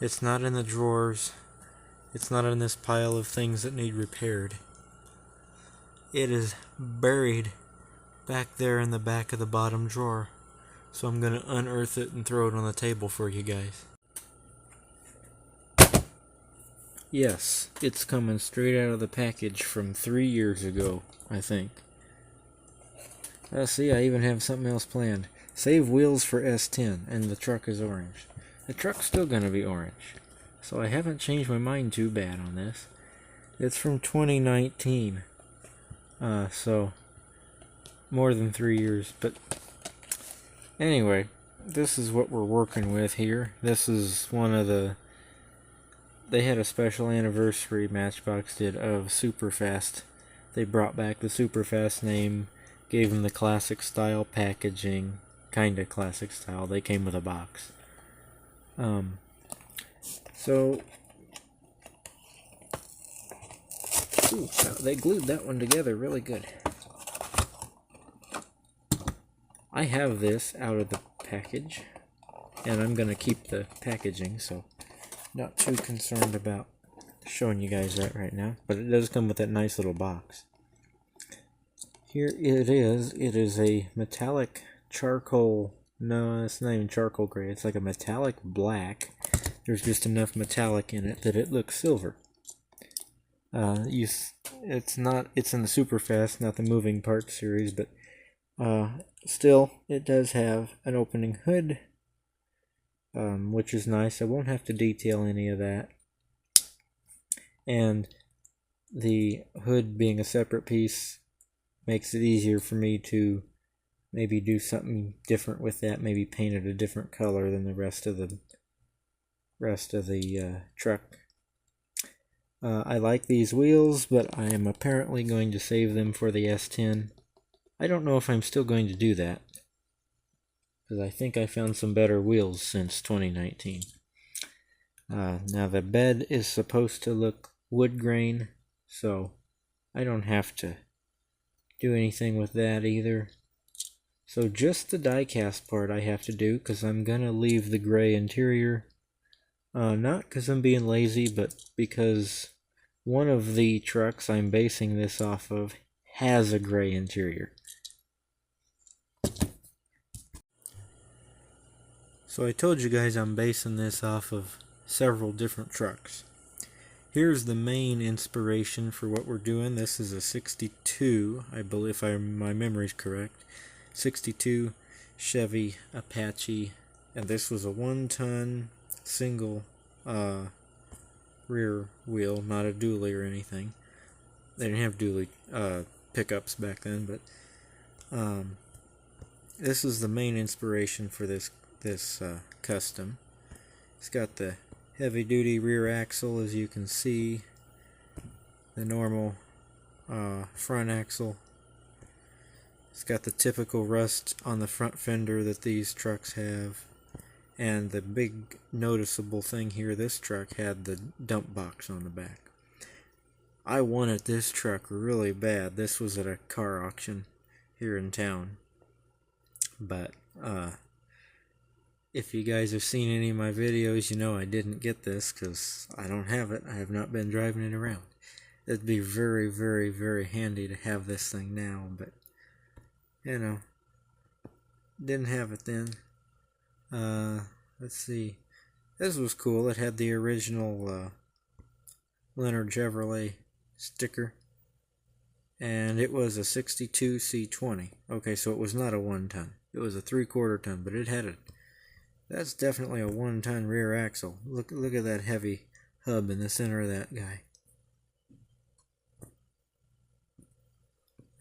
It's not in the drawers. It's not in this pile of things that need repaired. It is buried back there in the back of the bottom drawer. So I'm going to unearth it and throw it on the table for you guys. Yes, it's coming straight out of the package from 3 years ago, I think. See, I even have something else planned. Save wheels for S10, and the truck is orange. The truck's still going to be orange. So I haven't changed my mind too bad on this. It's from 2019. So more than 3 years. But anyway, this is what we're working with here. This is one of the... They had a special anniversary, Matchbox did, of Superfast. They brought back the Superfast name, gave them the classic style packaging, kinda classic style. They came with a box. So, ooh, they glued that one together really good. I have this out of the package, and I'm gonna keep the packaging, so not too concerned about showing you guys that right now, but it does come with that nice little box. Here it is. It is a metallic charcoal. No, it's not even charcoal gray. It's like a metallic black. There's just enough metallic in it that it looks silver. It's not. It's in the Superfast, not the moving parts series, but still, it does have an opening hood. Which is nice. I won't have to detail any of that. And the hood being a separate piece makes it easier for me to maybe do something different with that. Maybe paint it a different color than the rest of the truck. I like these wheels, but I am apparently going to save them for the S10. I don't know if I'm still going to do that, because I think I found some better wheels since 2019. Now the bed is supposed to look wood grain, so I don't have to do anything with that either. So just the die-cast part I have to do, because I'm going to leave the gray interior. Not because I'm being lazy, but because one of the trucks I'm basing this off of has a gray interior. So I told you guys I'm basing this off of several different trucks. Here's the main inspiration for what we're doing. This is a 62, I believe, if my memory's correct. 62 Chevy Apache, and this was a 1-ton single rear wheel, not a dually or anything. They didn't have dually pickups back then, but this is the main inspiration for this custom. It's got the heavy-duty rear axle, as you can see, the normal front axle. It's got the typical rust on the front fender that these trucks have, and the big noticeable thing here, this truck had the dump box on the back. I wanted this truck really bad. This was at a car auction here in town, but if you guys have seen any of my videos, you know I didn't get this because I don't have it. I have not been driving it around. It'd be very, very, very handy to have this thing now, but, you know, didn't have it then. Let's see. This was cool. It had the original Leonard Chevrolet sticker, and it was a 62 C-20. Okay, so it was not a 1-ton. It was a 3/4 ton, but it had a... That's definitely a 1-ton rear axle. Look at that heavy hub in the center of that guy.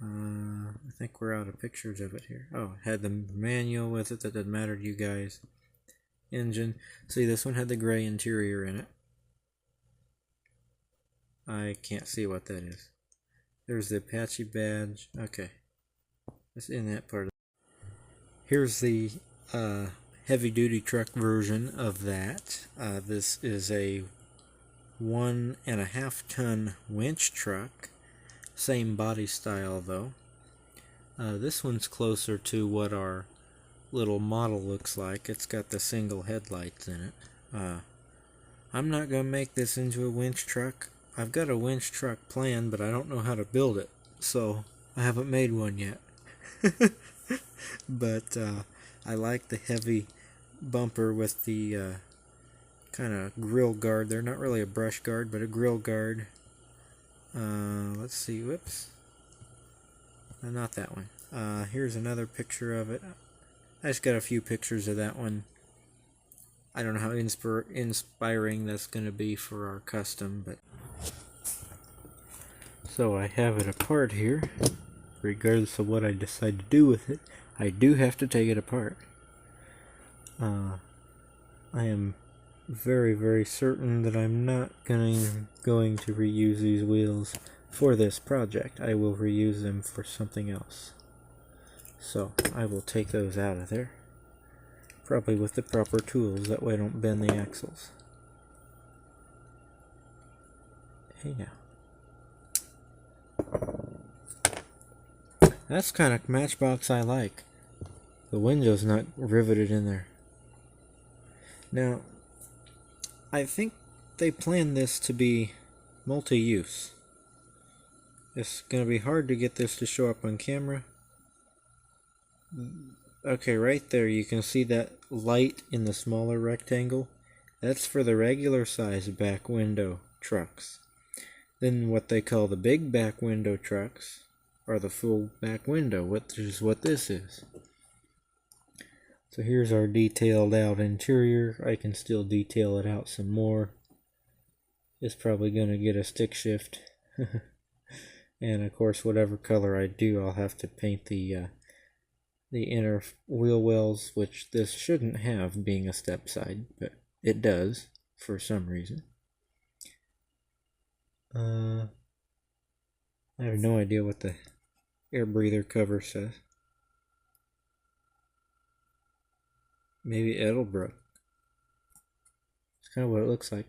I think we're out of pictures of it here. Oh, it had the manual with it. That doesn't matter to you guys. Engine. See, this one had the gray interior in it. I can't see what that is. There's the Apache badge. Okay. It's in that part. Here's the heavy-duty truck version of that. This is a 1.5-ton winch truck. Same body style though. This one's closer to what our little model looks like. It's got the single headlights in it. I'm not going to make this into a winch truck. I've got a winch truck planned, but I don't know how to build it, so I haven't made one yet. But I like the heavy bumper with the kind of grill guard. They're not really a brush guard, but a grill guard. Let's see, whoops. Not that one. Here's another picture of it. I just got a few pictures of that one. I don't know how inspiring that's going to be for our custom, but... So I have it apart here. Regardless of what I decide to do with it, I do have to take it apart. I am very, very certain that I'm not going to reuse these wheels for this project. I will reuse them for something else. So I will take those out of there. Probably with the proper tools, that way I don't bend the axles. Hey now. That's kind of Matchbox I like. The window's not riveted in there. Now, I think they planned this to be multi-use. It's going to be hard to get this to show up on camera. Okay, right there you can see that light in the smaller rectangle. That's for the regular size back window trucks. Then what they call the big back window trucks are the full back window, which is what this is. So here's our detailed out interior. I can still detail it out some more. It's probably going to get a stick shift. And of course whatever color I do, I'll have to paint the inner wheel wells, which this shouldn't have being a step side, but it does for some reason. I have no idea what the air breather cover says. Maybe Edelbrook. It's kind of what it looks like.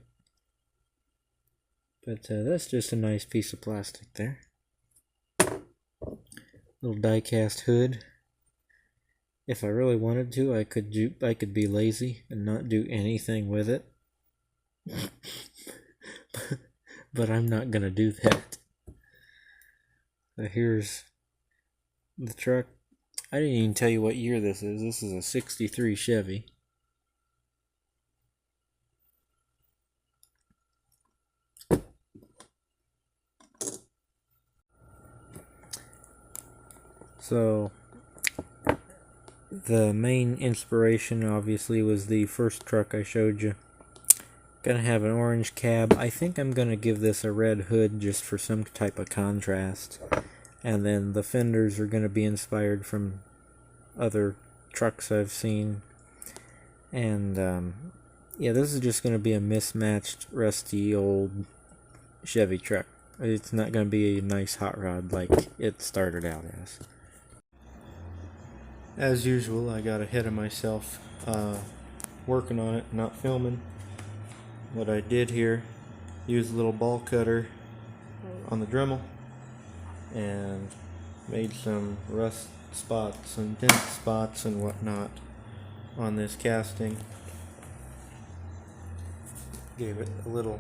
But that's just a nice piece of plastic there. Little die-cast hood. If I really wanted to, I could be lazy and not do anything with it. But I'm not gonna do that. Here's the truck. I didn't even tell you what year this is. This is a 63 Chevy. So the main inspiration obviously was the first truck I showed you. Gonna have an orange cab. I think I'm gonna give this a red hood just for some type of contrast. And then the fenders are gonna be inspired from other trucks I've seen. And yeah, this is just gonna be a mismatched, rusty old Chevy truck. It's not gonna be a nice hot rod like it started out as. As usual, I got ahead of myself working on it, not filming. What I did here, use a little ball cutter on the Dremel and made some rust spots and dent spots and whatnot on this casting. Gave it a little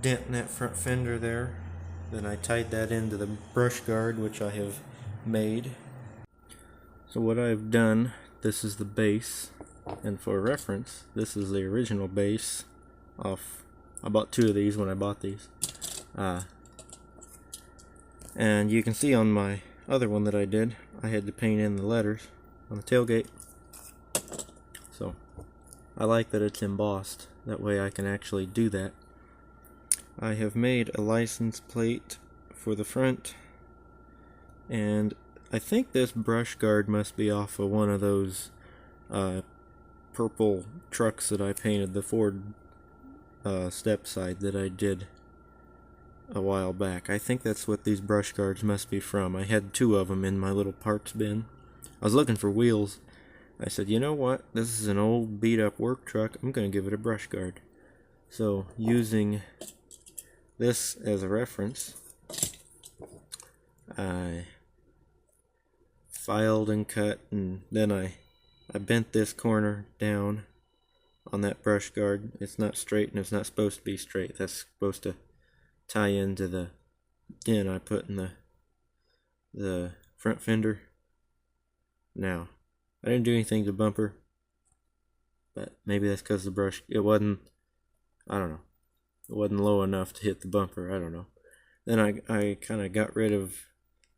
dent in that front fender there. Then I tied that into the brush guard, which I have made. So what I've done, this is the base, and for reference, this is the original base off. I bought two of these when I bought these. And you can see on my other one that I did, I had to paint in the letters on the tailgate. So I like that it's embossed, that way I can actually do that. I have made a license plate for the front, and I think this brush guard must be off of one of those purple trucks that I painted, the Ford step side that I did a while back. I think that's what these brush guards must be from. I had two of them in my little parts bin. I was looking for wheels. I said, you know what, this is an old beat up work truck, I'm going to give it a brush guard. So using this as a reference, I filed and cut, and then I bent this corner down on that brush guard. It's not straight, and it's not supposed to be straight. That's supposed to tie into the dent I put in the front fender. Now, I didn't do anything to the bumper, but maybe that's because the brush, it wasn't, I don't know, it wasn't low enough to hit the bumper. I don't know. Then I kind of got rid of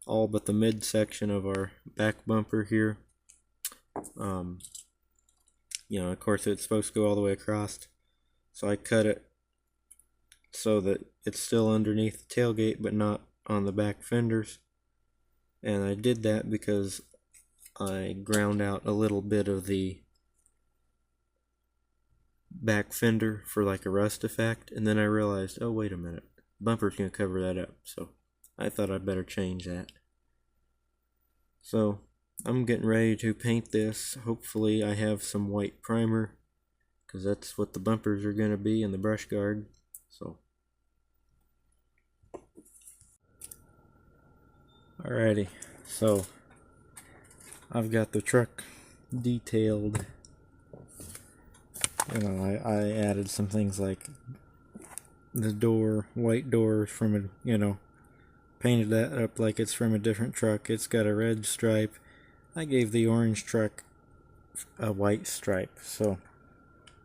all but the mid section of our back bumper here. You know, of course it's supposed to go all the way across, so I cut it so that it's still underneath the tailgate but not on the back fenders. And I did that because I ground out a little bit of the back fender for like a rust effect, and then I realized, oh wait a minute, bumper's gonna cover that up, so I thought I'd better change that. So I'm getting ready to paint this. Hopefully I have some white primer, because that's what the bumpers are gonna be in the brush guard. So alrighty, so I've got the truck detailed. You know, I added some things like the door, white doors from a, you know, painted that up like it's from a different truck. It's got a red stripe. I gave the orange truck a white stripe, so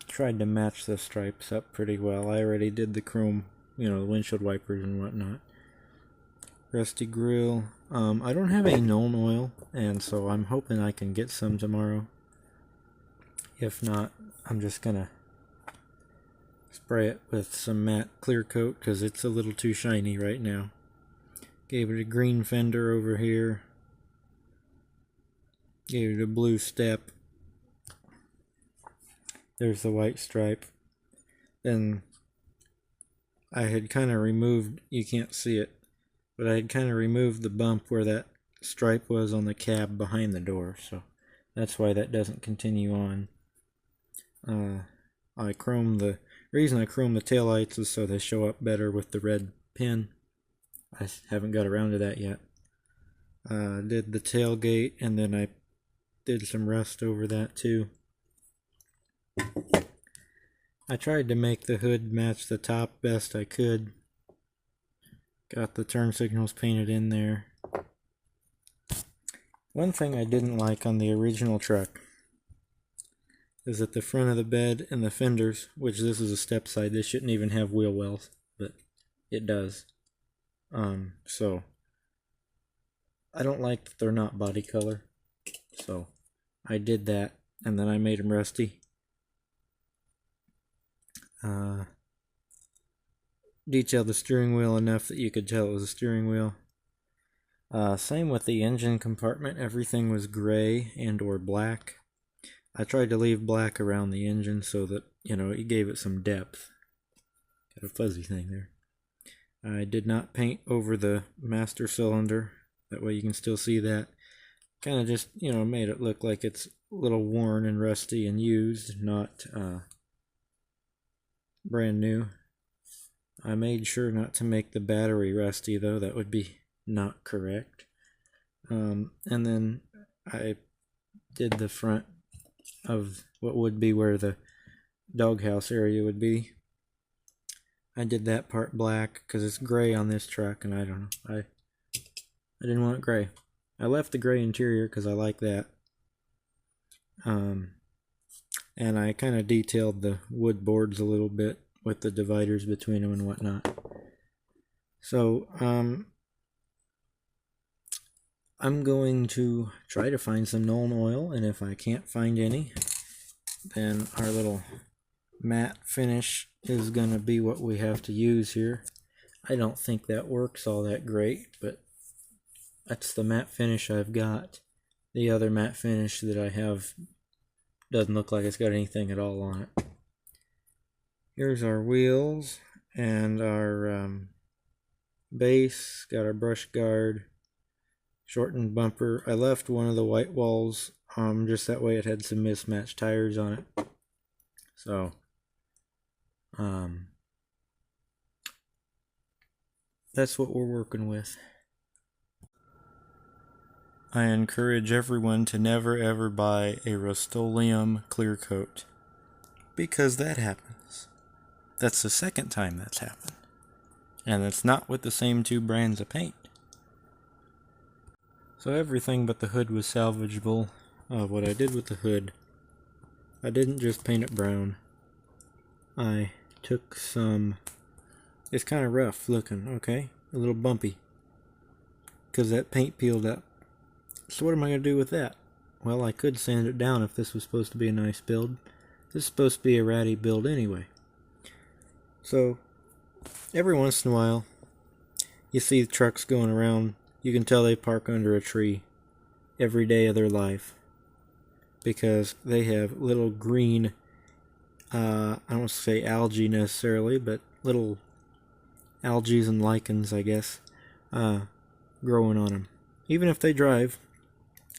tried to match the stripes up pretty well. I already did the chrome, you know, the windshield wipers and whatnot. Rusty grill. I don't have any Nuln oil, and so I'm hoping I can get some tomorrow. If not, I'm just gonna spray it with some matte clear coat because it's a little too shiny right now. Gave it a green fender over here. Gave it a blue step. There's the white stripe. Then I had kind of removed, you can't see it, but I had kind of removed the bump where that stripe was on the cab behind the door, so that's why that doesn't continue on. I chromed the reason I chromed the taillights is so they show up better with the red pin. I haven't got around to that yet. Did the tailgate, and then I did some rust over that too. I tried to make the hood match the top best I could. Got the turn signals painted in there. One thing I didn't like on the original truck is at the front of the bed and the fenders, which this is a step side, this shouldn't even have wheel wells, but it does. So I don't like that they're not body color, so I did that, and then I made them rusty. Detailed the steering wheel enough that you could tell it was a steering wheel. Same with the engine compartment. Everything was gray and or black. I tried to leave black around the engine so that, you know, it gave it some depth. Got a fuzzy thing there. I did not paint over the master cylinder. That way you can still see that. Kind of just, you know, made it look like it's a little worn and rusty and used, not brand new. I made sure not to make the battery rusty, though. That would be not correct. And then I did the front of what would be where the doghouse area would be. I did that part black because it's gray on this truck, and I don't know. I didn't want it gray. I left the gray interior because I like that. And I kind of detailed the wood boards a little bit with the dividers between them and whatnot. So, I'm going to try to find some Nuln oil, and if I can't find any, then our little matte finish is going to be what we have to use here. I don't think that works all that great, but that's the matte finish I've got. The other matte finish that I have doesn't look like it's got anything at all on it. Here's our wheels and our base. Got our brush guard, shortened bumper. I left one of the white walls just that way it had some mismatched tires on it. So that's what we're working with. I encourage everyone to never ever buy a Rust-Oleum clear coat. because that happens. That's the second time that's happened. And it's not with the same two brands of paint. So everything but the hood was salvageable. What I did with the hood, I didn't just paint it brown. I took some, it's kind of rough looking, okay? A little bumpy. Because that paint peeled up. So what am I going to do with that? Well, I could sand it down if this was supposed to be a nice build. This is supposed to be a ratty build anyway. So, every once in a while, you see the trucks going around. You can tell they park under a tree every day of their life. Because they have little green, I don't want to say algae necessarily, but little algae and lichens, I guess, growing on them. Even if they drive,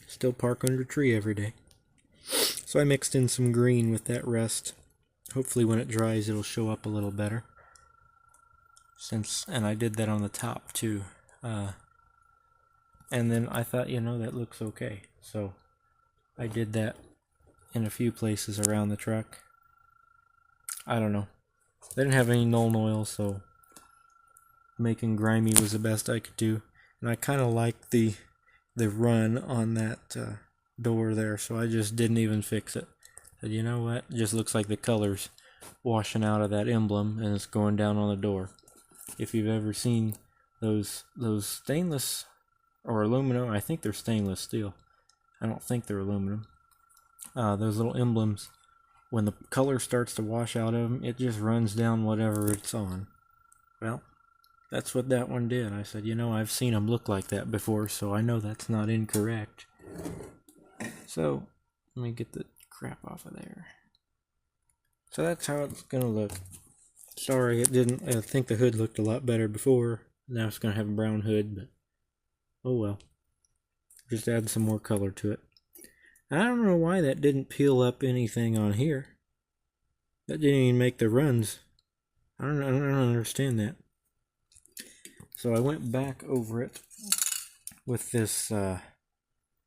still park under a tree every day. So I mixed in some green with that rust. Hopefully when it dries it'll show up a little better. And I did that on the top too. And then I thought, that looks okay. So I did that in a few places around the truck. I don't know. They didn't have any Nuln Oil, so making grimy was the best I could do. And I kind of liked the run on that door there, so I just didn't even fix it. Said, you know what? It just looks like the colors washing out of that emblem, and it's going down on the door. If you've ever seen those stainless or aluminum, I think they're stainless steel. I don't think they're aluminum. Those little emblems, when the color starts to wash out of them, it just runs down whatever it's on. Well, that's what that one did. I said, I've seen them look like that before, so I know that's not incorrect. So, let me get the crap off of there. So that's how it's going to look. Sorry, it didn't. I think the hood looked a lot better before. Now it's going to have a brown hood, but oh well. Just add some more color to it. I don't know why that didn't peel up anything on here. That didn't even make the runs. I don't understand that. So I went back over it with this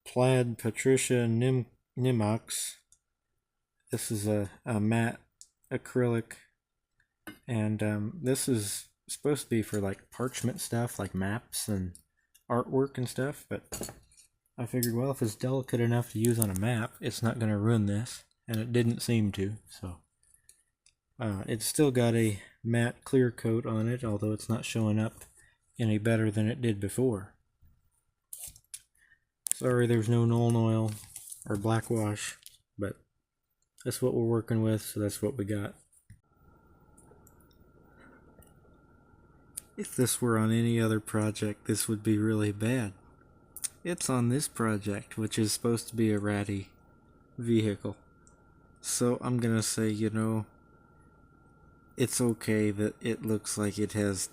plaid Patricia Nimox. This is a matte acrylic, and this is supposed to be for like parchment stuff, like maps and artwork and stuff, but I figured, well, if it's delicate enough to use on a map, it's not going to ruin this, and it didn't seem to. So it's still got a matte clear coat on it, although it's not showing up any better than it did before. Sorry there's no Nuln Oil or black wash, but that's what we're working with, so that's what we got. If this were on any other project, this would be really bad. It's on this project, which is supposed to be a ratty vehicle. So I'm gonna say, it's okay that it looks like it has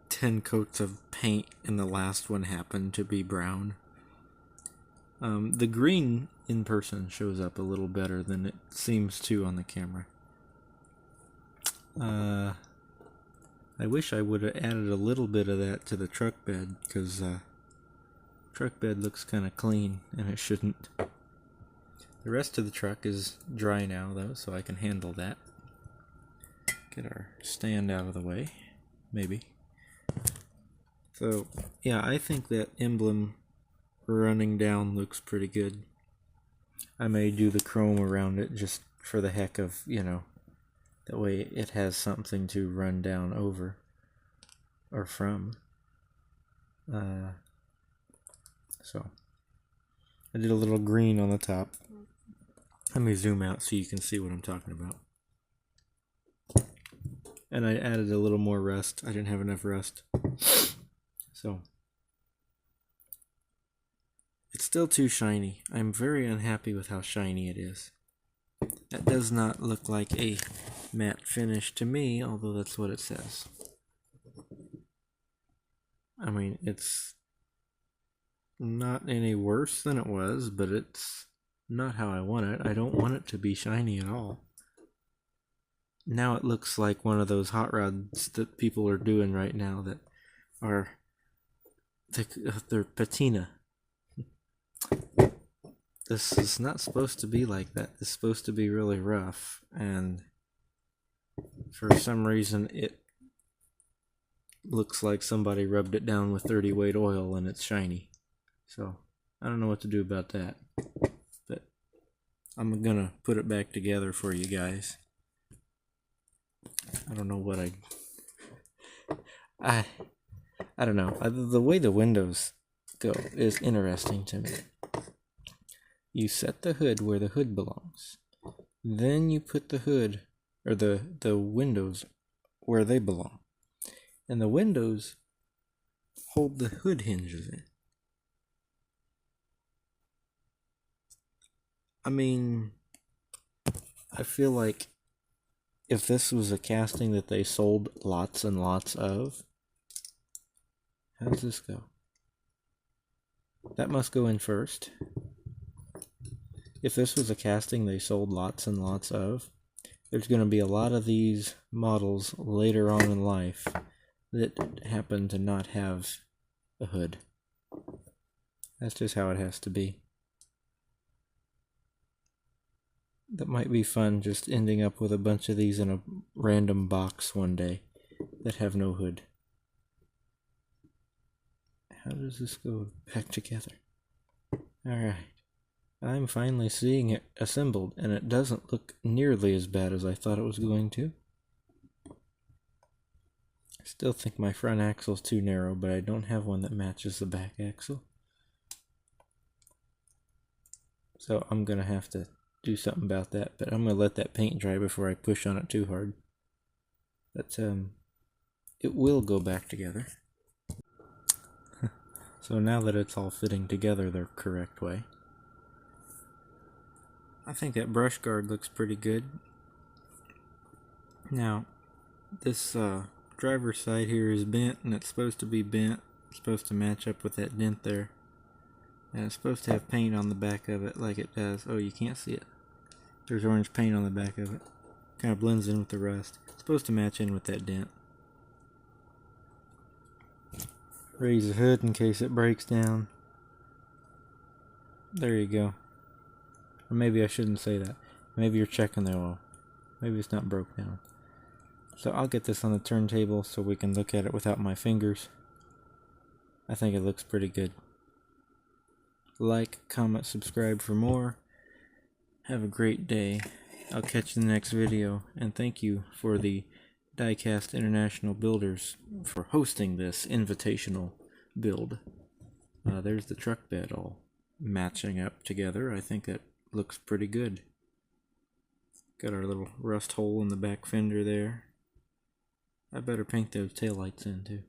10 coats of paint and the last one happened to be brown. The green in person shows up a little better than it seems to on the camera. I wish I would have added a little bit of that to the truck bed, because truck bed looks kind of clean, and it shouldn't. The rest of the truck is dry now, though, so I can handle that. Get our stand out of the way, maybe. So, yeah, I think that emblem running down looks pretty good. I may do the chrome around it just for the heck of, that way it has something to run down over or from. So I did a little green on the top. Let me zoom out so you can see what I'm talking about. And I added a little more rust. I didn't have enough rust. So it's still too shiny. I'm very unhappy with how shiny it is. That does not look like a matte finish to me, although that's what it says. I mean, it's not any worse than it was, but it's not how I want it. I don't want it to be shiny at all. Now it looks like one of those hot rods that people are doing right now that are, they're patina. this is not supposed to be like that. It's supposed to be really rough, and for some reason it looks like somebody rubbed it down with 30 weight oil and it's shiny. So I don't know what to do about that, but I'm gonna put it back together for you guys. I don't know what I don't know. The way the windows go is interesting to me. You set the hood where the hood belongs. Then you put the hood, or the windows, where they belong. And the windows hold the hood hinges in. I mean, I feel like if this was a casting that they sold lots and lots of, how does this go? That must go in first. If this was a casting they sold lots and lots of, there's going to be a lot of these models later on in life that happen to not have a hood. That's just how it has to be. That might be fun, just ending up with a bunch of these in a random box one day that have no hood. How does this go back together? Alright. I'm finally seeing it assembled, and it doesn't look nearly as bad as I thought it was going to. I still think my front axle's too narrow, but I don't have one that matches the back axle. So I'm gonna have to do something about that, but I'm gonna let that paint dry before I push on it too hard. But it will go back together. So now that it's all fitting together the correct way, I think that brush guard looks pretty good. Now, this driver's side here is bent, and it's supposed to be bent. It's supposed to match up with that dent there. And it's supposed to have paint on the back of it like it does. Oh, you can't see it. There's orange paint on the back of it. Kind of blends in with the rust. It's supposed to match in with that dent. Raise the hood in case it breaks down. There you go. Or maybe I shouldn't say that. Maybe you're checking the oil. Maybe it's not broke down. So I'll get this on the turntable so we can look at it without my fingers. I think it looks pretty good. Like, comment, subscribe for more. Have a great day. I'll catch you in the next video. And thank you for the Diecast International Builders for hosting this invitational build. There's the truck bed all matching up together. I think that looks pretty good. Got our little rust hole in the back fender there. I better paint those taillights in too.